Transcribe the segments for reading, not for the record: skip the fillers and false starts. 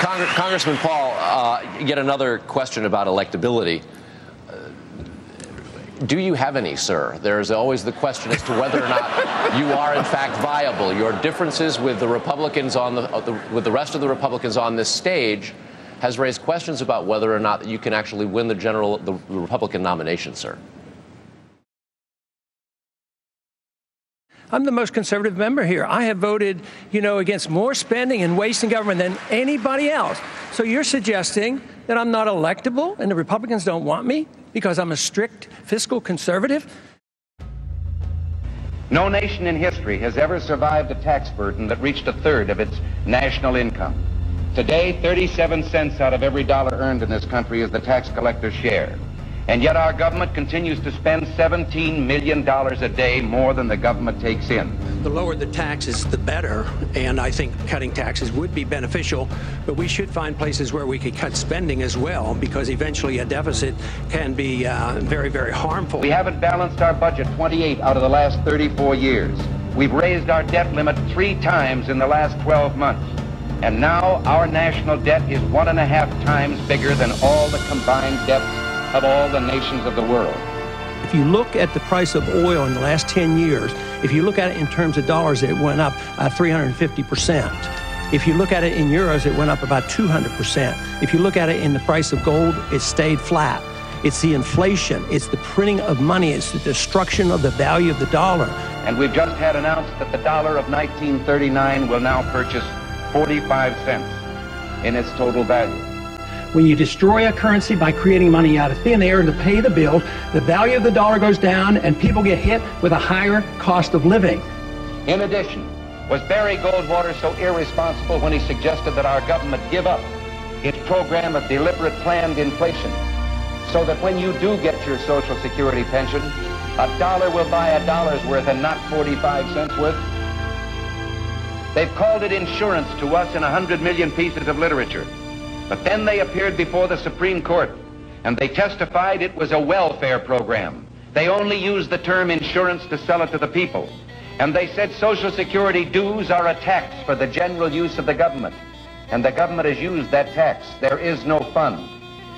Congressman Paul, yet another question about electability. Do you have any, sir? There's always the question as to whether or not you are, in fact, viable. Your differences with the Republicans with the rest of the Republicans on this stage has raised questions about whether or not you can actually win the Republican nomination, sir. I'm the most conservative member here. I have voted, against more spending and waste in government than anybody else. So you're suggesting that I'm not electable and the Republicans don't want me because I'm a strict fiscal conservative? No nation in history has ever survived a tax burden that reached a third of its national income. Today, 37 cents out of every dollar earned in this country is the tax collector's share. And yet our government continues to spend $17 million a day more than the government takes in. The lower the taxes, the better, and I think cutting taxes would be beneficial, but we should find places where we could cut spending as well, because eventually a deficit can be very, very harmful. We haven't balanced our budget 28 out of the last 34 years. We've raised our debt limit 3 times in the last 12 months. And now our national debt is 1.5 times bigger than all the combined debts of all the nations of the world. If you look at the price of oil in the last 10 years, if you look at it in terms of dollars, it went up 350%. If you look at it in euros, it went up about 200%. If you look at it in the price of gold, it stayed flat. It's the inflation, it's the printing of money, it's the destruction of the value of the dollar. And we've just had announced that the dollar of 1939 will now purchase 45 cents in its total value. When you destroy a currency by creating money out of thin air to pay the bill, the value of the dollar goes down and people get hit with a higher cost of living. In addition, was Barry Goldwater so irresponsible when he suggested that our government give up its program of deliberate planned inflation, so that when you do get your Social Security pension, a dollar will buy a dollar's worth and not 45 cents worth? They've called it insurance to us in 100 million pieces of literature. But then they appeared before the Supreme Court, and they testified it was a welfare program. They only used the term insurance to sell it to the people. And they said Social Security dues are a tax for the general use of the government. And the government has used that tax. There is no fund.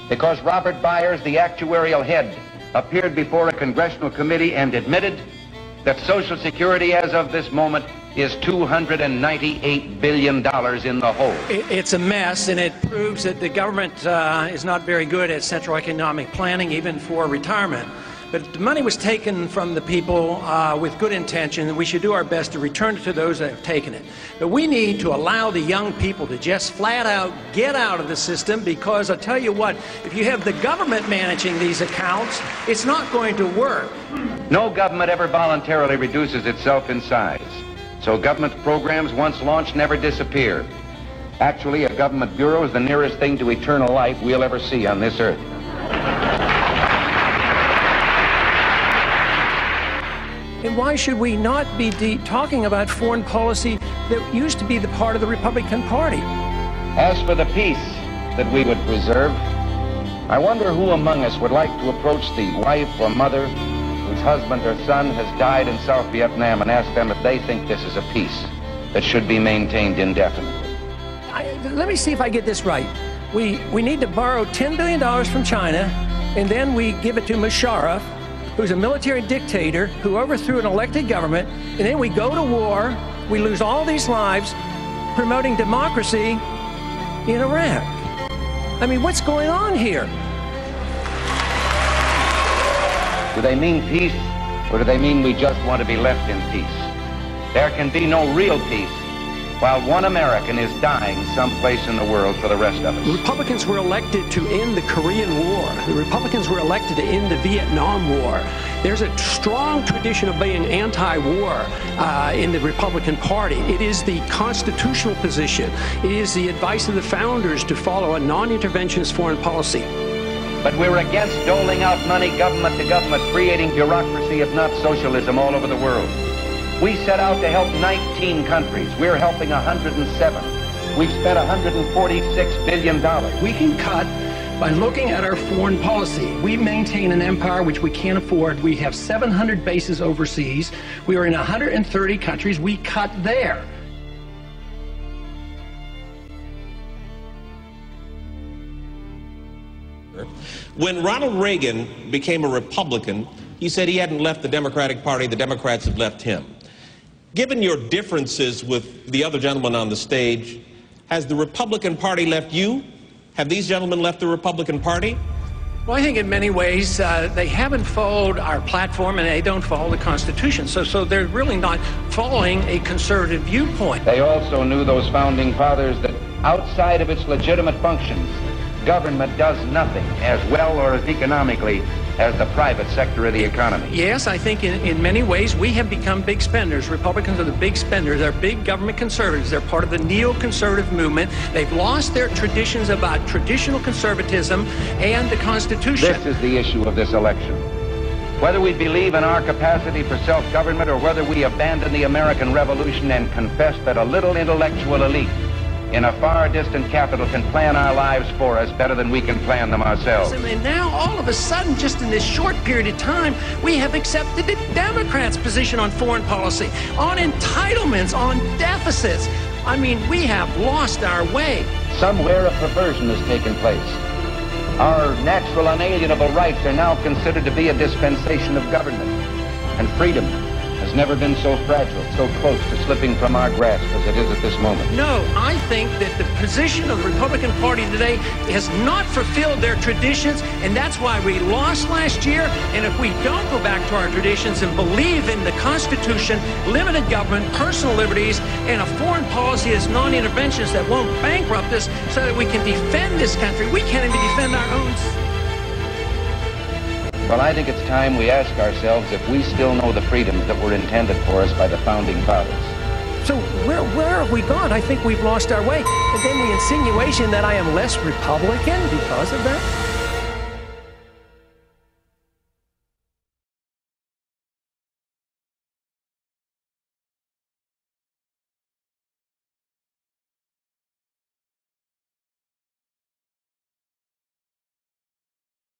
Because Robert Byers, the actuarial head, appeared before a congressional committee and admitted that Social Security, as of this moment, is $298 billion in the hole. It's a mess, and it proves that the government is not very good at central economic planning, even for retirement. But the money was taken from the people with good intention, and we should do our best to return it to those that have taken it. But we need to allow the young people to just flat out get out of the system, because I'll tell you what, if you have the government managing these accounts, it's not going to work. No government ever voluntarily reduces itself in size. So government programs once launched never disappear. Actually, a government bureau is the nearest thing to eternal life we'll ever see on this earth. And why should we not be talking about foreign policy that used to be the part of the Republican Party? As for the peace that we would preserve, I wonder who among us would like to approach the wife or mother whose husband or son has died in South Vietnam and ask them if they think this is a peace that should be maintained indefinitely. Let me see if I get this right. We need to borrow $10 billion from China, and then we give it to Musharraf, who's a military dictator who overthrew an elected government, and then we go to war, we lose all these lives promoting democracy in Iraq. I mean, what's going on here? Do they mean peace, or do they mean we just want to be left in peace? There can be no real peace while one American is dying someplace in the world for the rest of us. Republicans were elected to end the Korean War. The Republicans were elected to end the Vietnam War. There's a strong tradition of being anti-war in the Republican Party. It is the constitutional position. It is the advice of the founders to follow a non-interventionist foreign policy. But we're against doling out money government to government, creating bureaucracy, if not socialism, all over the world. We set out to help 19 countries. We're helping 107. We've spent $146 billion. We can cut by looking at our foreign policy. We maintain an empire which we can't afford. We have 700 bases overseas. We are in 130 countries. We cut there. When Ronald Reagan became a Republican, he said he hadn't left the Democratic Party, the Democrats had left him. Given your differences with the other gentlemen on the stage, has the Republican Party left you? Have these gentlemen left the Republican Party? Well, I think in many ways they haven't followed our platform and they don't follow the Constitution. So they're really not following a conservative viewpoint. They also knew, those founding fathers, that outside of its legitimate functions, government does nothing as well or as economically as the private sector of the economy. Yes, I think in many ways we have become big spenders. Republicans are the big spenders. They're big government conservatives. They're part of the neoconservative movement. They've lost their traditions about traditional conservatism and the Constitution. This is the issue of this election. Whether we believe in our capacity for self-government or whether we abandon the American Revolution and confess that a little intellectual elite in a far distant capital can plan our lives for us better than we can plan them ourselves. And now, all of a sudden, just in this short period of time, we have accepted the Democrats' position on foreign policy, on entitlements, on deficits. I mean, we have lost our way. Somewhere a perversion has taken place. Our natural unalienable rights are now considered to be a dispensation of government. And freedom has never been so fragile, so close to slipping from our grasp as it is at this moment. No, I think that the position of the Republican Party today has not fulfilled their traditions, and that's why we lost last year. And if we don't go back to our traditions and believe in the Constitution, limited government, personal liberties, and a foreign policy that's non-interventionist that won't bankrupt us so that we can defend this country, we can't even defend our own. Well, I think it's time we ask ourselves if we still know the freedoms that were intended for us by the founding fathers. So where have we gone? I think we've lost our way. And then the insinuation that I am less Republican because of that?